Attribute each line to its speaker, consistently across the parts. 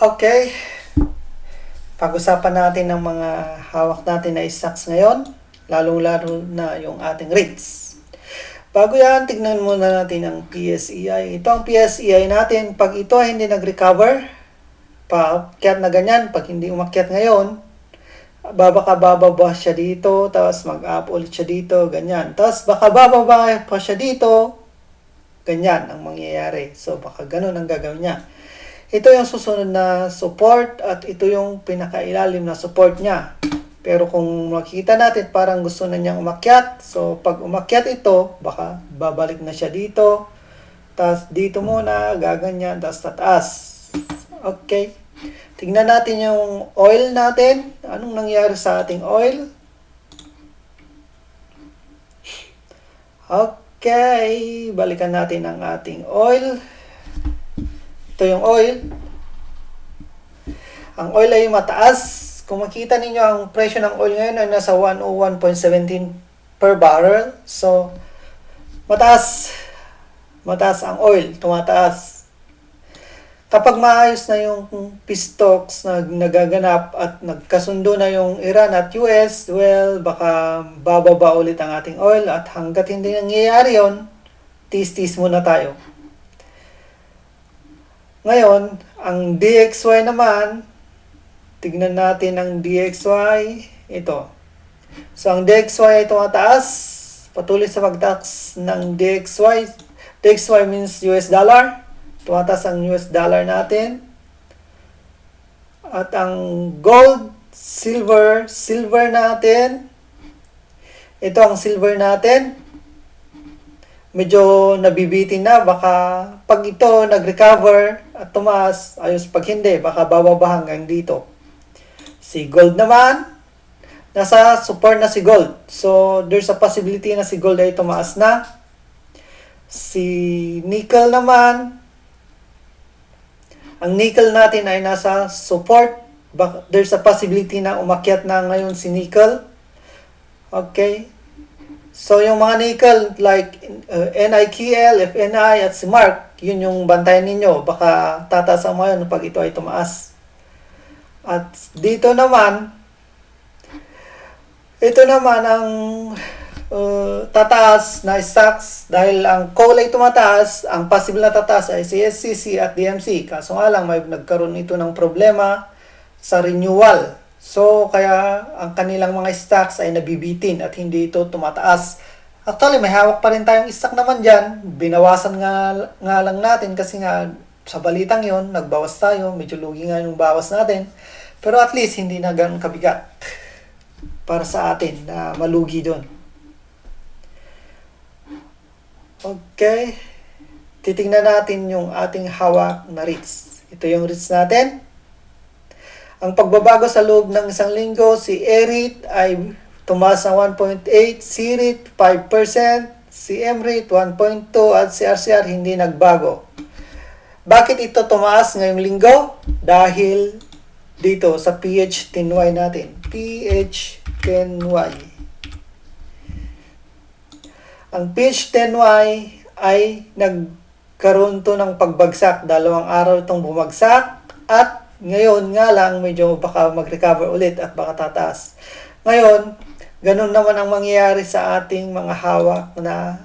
Speaker 1: Okay, pag-usapan natin ng mga hawak natin na stocks ngayon, lalo-lalo na yung ating REITs. Bago yan, tignan muna natin ang PSEI. Ito ang PSEI natin. Pag ito ay hindi nag-recover, paakyat na ganyan, pag hindi umakyat ngayon, bababa siya dito, tapos mag-up ulit siya dito, ganyan. Tapos baka bababa pa siya dito, ganyan ang mangyayari. So baka ganun ang gagawin niya. Ito yung susunod na support at ito yung pinakailalim na support niya. Pero kung makikita natin parang gusto na niyang umakyat. So pag umakyat ito, baka babalik na siya dito. Tapos dito muna, gaganyan, tapos tataas. Okay. Tingnan natin yung oil natin. Anong nangyari sa ating oil? Okay. Balikan natin ang ating oil. Ito yung oil. Ang oil ay mataas. Kung makita ninyo ang presyo ng oil ngayon ay nasa 101.17 per barrel. So, mataas. Mataas ang oil. Tumataas. Kapag maayos na yung peace talks na nagaganap at nagkasundo na yung Iran at US, well, baka bababa ulit ang ating oil at hanggat hindi nangyayari yun, tis-tis muna tayo. Ngayon, ang DXY naman, tignan natin ang DXY, ito. So, ang DXY ay tumataas, patuloy sa pagtaas ng DXY. DXY means US dollar, tumataas ang US dollar natin. At ang gold, silver natin, ito ang silver natin, medyo nabibitin na, baka pag ito nag-recover at tumaas, ayos, pag hindi, baka bababa hanggang dito. Si gold naman, nasa support na si gold. So, there's a possibility na si gold ay tumaas na. Si nickel naman, ang nickel natin ay nasa support. There's a possibility na umakyat na ngayon si nickel. Okay. So, yung mga nickel like NIKL, FNI at si Mark, yun yung bantayan ninyo. Baka tataas ang mga yun pag ito ay tumaas. At dito naman, ito naman ang tataas na stocks dahil ang coal ay tumataas, ang possible na tataas ay si SCC at DMC. Kaso nga lang, may nagkaroon ito ng problema sa renewal. So, kaya ang kanilang mga stocks ay nabibitin at hindi ito tumataas. Actually, may hawak pa rin tayong stock naman dyan. Binawasan nga lang natin kasi nga sa balitang yon nagbawas tayo. Medyo lugi nga yung bawas natin. Pero at least, hindi na ganun kabigat para sa atin na malugi doon. Okay. Titingnan natin yung ating hawak na REITs. Ito yung REITs natin. Ang pagbabago sa loob ng isang linggo, si ERIT ay tumaas ng 1.8, si REIT 5%, si MREIT 1.2 at si RCR hindi nagbago. Bakit ito tumaas ngayong linggo? Dahil dito sa PH10Y natin. PH10Y. Ang PH10Y ay nagkaroon to ng pagbagsak. 2 araw itong bumagsak at ngayon nga lang, medyo baka mag-recover ulit at baka tataas. Ngayon, ganun naman ang mangyayari sa ating mga hawak na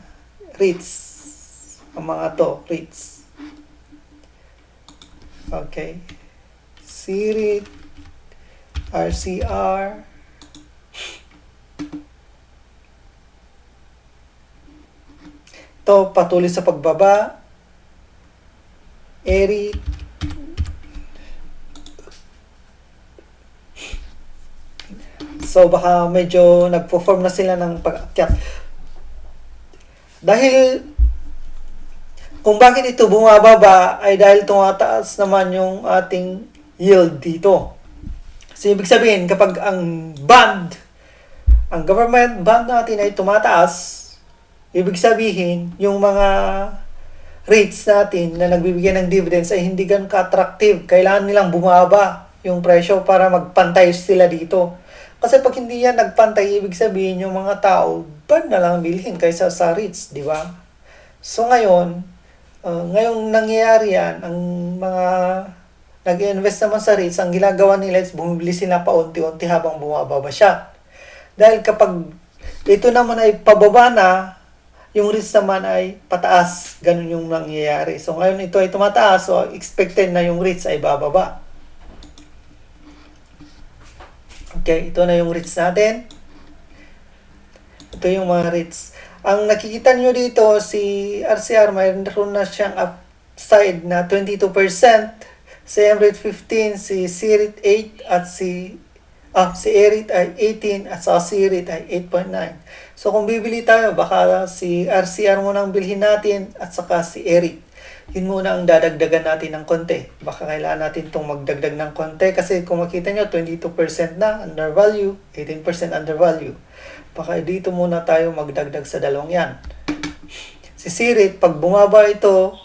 Speaker 1: REITs. Ang mga to, REITs. Okay. CREIT, RCR, ito patuloy sa pagbaba. ERIT, so, baka medyo nag-perform na sila ng pag-akyat. Dahil, kung bakit ito bumababa, ay dahil tumataas naman yung ating yield dito. So, ibig sabihin, kapag ang government bond natin ay tumataas, ibig sabihin, yung mga rates natin na nagbibigay ng dividends ay hindi ganun ka-attractive. Kailangan nilang bumaba yung presyo para magpantay sila dito. Kasi pag hindi yan nagpantay, ibig sabihin yung mga tao, bad na lang bilhin kaysa sa REITs, di ba? So ngayon, ngayong nangyayari yan, ang mga nag-invest naman sa REITs, ang ginagawa nila is bumibili sila paunti-unti habang bumababa siya. Dahil kapag ito naman ay pababa na, yung REITs naman ay pataas. Ganun yung nangyayari. So ngayon ito ay tumataas, so expected na yung REITs ay bababa. Okay, ito na yung REITs natin. Ito yung mga REITs. Ang nakikita nyo dito, si RCR, mayroon na siyang upside na 22%. Si MREIT 15, si CREIT 8, at si EREIT ay 18, at sa CREIT ay 8.9. So kung bibili tayo, baka si RCR muna ang bilhin natin, at saka si EREIT. Yun muna ang dadagdagan natin ng konti. Baka kailangan natin itong magdagdag ng konti, kasi kung makita nyo, 22% na under value, 18% under value. Baka dito muna tayo magdagdag sa dalawang yan. Si CREIT, pag bumaba ito,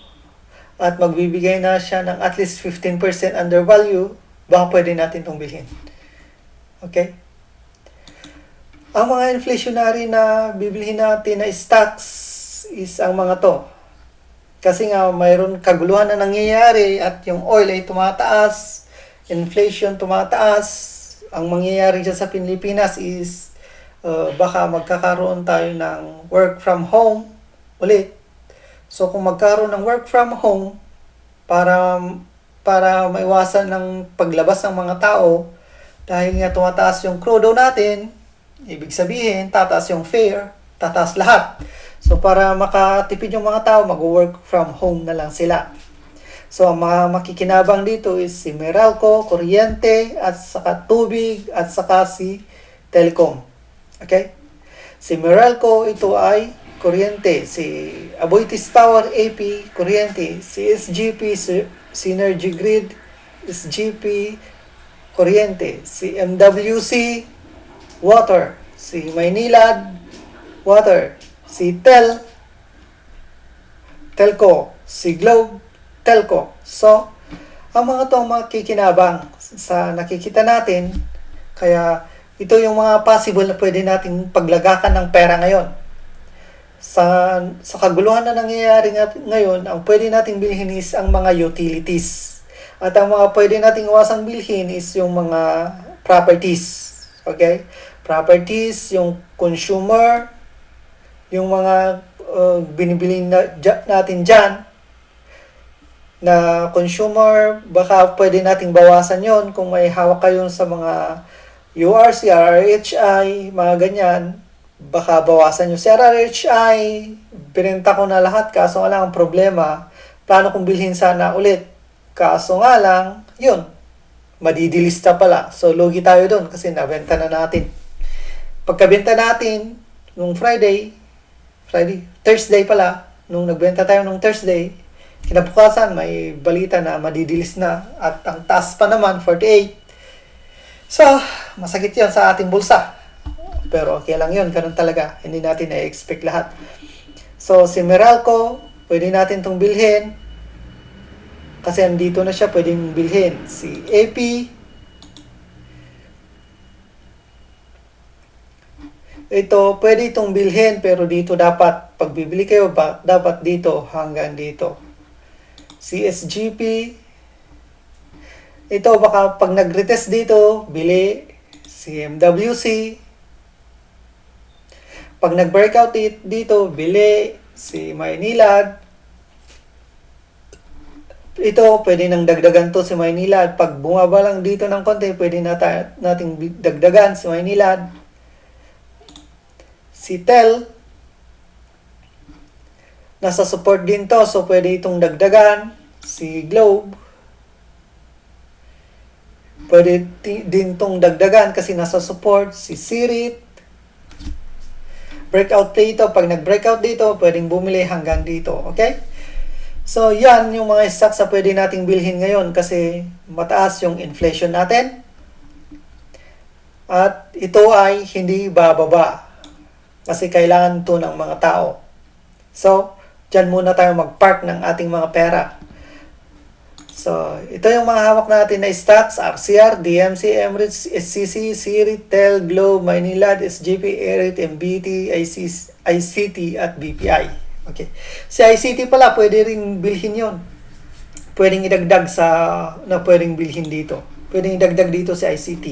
Speaker 1: at magbibigay na siya ng at least 15% under value, baka pwede natin itong bilhin. Okay? Ang mga inflationary na bibilhin natin na stocks is ang mga to. Kasi nga mayroon kaguluhan na nangyayari at yung oil ay tumataas, inflation tumataas. Ang mangyayari dyan sa Pilipinas is baka magkakaroon tayo ng work from home ulit. So kung magkaroon ng work from home para maiwasan ng paglabas ng mga tao, dahil nga tumataas yung crudo natin, ibig sabihin tataas yung fare, tataas lahat. So para makatipid yung mga tao, mag-work from home na lang sila. So ang mga makikinabang dito is si Meralco, kuryente, at saka tubig, at saka si telecom. Okay? Si Meralco, ito ay kuryente. Si Aboitiz Power AP, kuryente. Si SGP, Synergy Grid, SGP, kuryente. Si MWC, water. Si Maynilad, water. Si Telco. Si Globe, Telco. So, ang mga itong makikinabang sa nakikita natin, kaya ito yung mga possible na pwede nating paglagakan ng pera ngayon. Sa kaguluhan na nangyayari ngayon, ang pwede nating bilhin is ang mga utilities. At ang mga pwede nating iwasang bilhin is yung mga properties. Okay? Properties, yung consumer, yung mga binibilin natin dyan na consumer, baka pwede nating bawasan yon kung may hawak kayo sa mga URC, RRHI, mga ganyan. Baka bawasan nyo. Si RRHI, binenta ko na lahat, kaso nga lang ang problema, plano kong bilhin sana ulit. Kaso nga lang, yun, madidilista pala. So, lugi tayo doon kasi nabenta na natin. Pagkabenta natin, nung Thursday pala, nung nagbenta tayo nung Thursday, kinabukasan may balita na madidilis na at ang taas pa naman, 48. So, masakit yun sa ating bulsa. Pero okay lang yun, ganun talaga. Hindi natin na-expect lahat. So, si Meralco, pwede natin itong bilhin. Kasi andito na siya, pwedeng bilhin. Si AP, ito, pwede itong bilhin, pero dito dapat, pag bibili kayo, dapat dito hanggang dito. Si SGP, ito, baka pag nag-retest dito, bili. Si MWC, pag nag-breakout dito, bili. Si Maynilad, ito, pwede nang dagdagan to si Maynilad. Pag bumaba lang dito ng konti, pwede nating dagdagan si Maynilad. Si Tel, nasa support din to, so pwede itong dagdagan. Si Globe, pwede din itong dagdagan kasi nasa support. Si CREIT, breakout play ito. Pag nag-breakout dito, pwedeng bumili hanggang dito. Okay? So, yan yung mga stocks na pwede nating bilhin ngayon kasi mataas yung inflation natin. At ito ay hindi bababa kasi kailangan ito ng mga tao. So, dyan muna tayo mag-park ng ating mga pera. So, ito yung mga hawak natin na stocks: RCR, DMC, Emirates, SCC, CREIT, Tel, Globe, Maynilad, SGP, EREIT, MBT, ICT, at BPI. Okay. Si ICT pala, pwede rin bilhin yon. pwedeng idagdag na pwedeng bilhin dito. Pwedeng idagdag dito si ICT.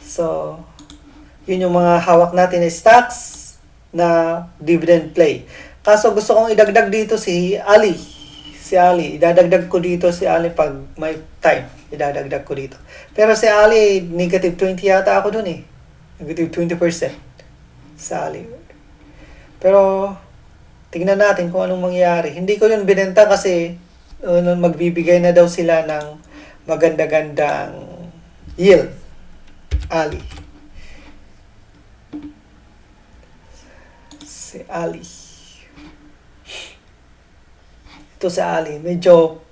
Speaker 1: So, yun yung mga hawak natin na stocks na dividend play. Kaso gusto kong idagdag dito si Ali. Si Ali. Idadagdag ko dito si Ali pag may time. Idadagdag ko dito. Pero si Ali, negative 20 yata ako dun eh. Negative 20%. Si Ali. Pero, tingnan natin kung anong mangyayari. Hindi ko yun binenta kasi magbibigay na daw sila ng maganda-gandang yield. Ali. Si Ali. Ito si Ali. Medyo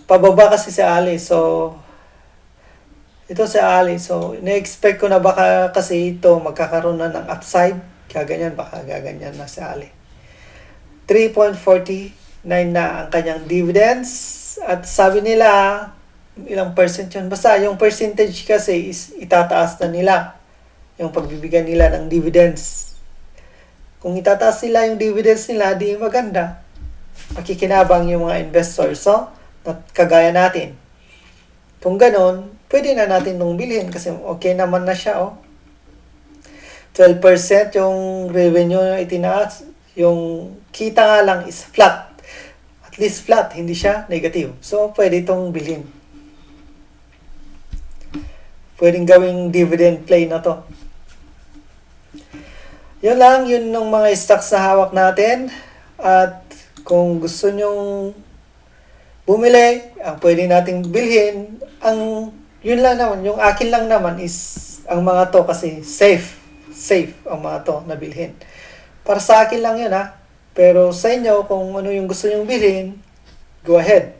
Speaker 1: pababa kasi si Ali. So, ito si Ali. So, ina-expect ko na baka kasi ito magkakaroon na ng upside. Gaganyan, baka gaganyan na si Ali. 3.49 na ang kanyang dividends. At sabi nila, ilang percent yun. Basta yung percentage kasi is itataas na nila. Yung pagbibigyan nila ng dividends. Kung itataas nila yung dividends nila, di maganda. Makikinabang yung mga investors. So, kagaya natin. Kung ganon, pwede na natin nung bilhin kasi okay naman na siya. 12% yung revenue na itinaas. Yung kita nga lang is flat. At least flat, hindi siya negative. So, pwede itong bilhin. Pwedeng gawing dividend play na to. Yun lang, yun ng mga stocks na hawak natin. At kung gusto nyong bumili, ang pwede nating bilhin, yun lang naman, yung akin lang naman is ang mga to kasi safe ang mga to na bilhin. Para sa akin lang yun Pero sa inyo, kung ano yung gusto nyong bilhin, go ahead.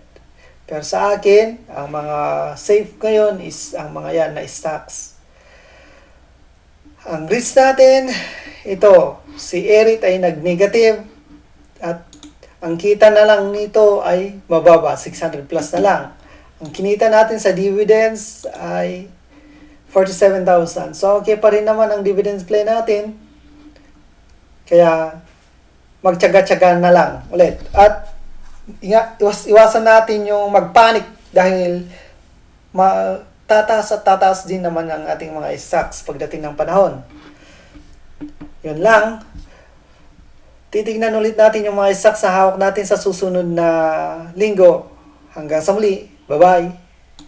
Speaker 1: Pero sa akin, ang mga safe ngayon is ang mga yan na stocks. Ang risk natin, ito, si Erit ay nag-negative at ang kita na lang nito ay mababa, 600 plus na lang. Ang kinita natin sa dividends ay 47,000. So, okay pa rin naman ang dividends play natin. Kaya, magtyaga-tyaga na lang ulit. At, iwasan natin yung magpanic dahil tataas din naman ang ating mga stocks pagdating ng panahon. Yun lang. Titignan ulit natin yung mga stocks na hawak natin sa susunod na linggo. Hanggang sa muli. Bye-bye.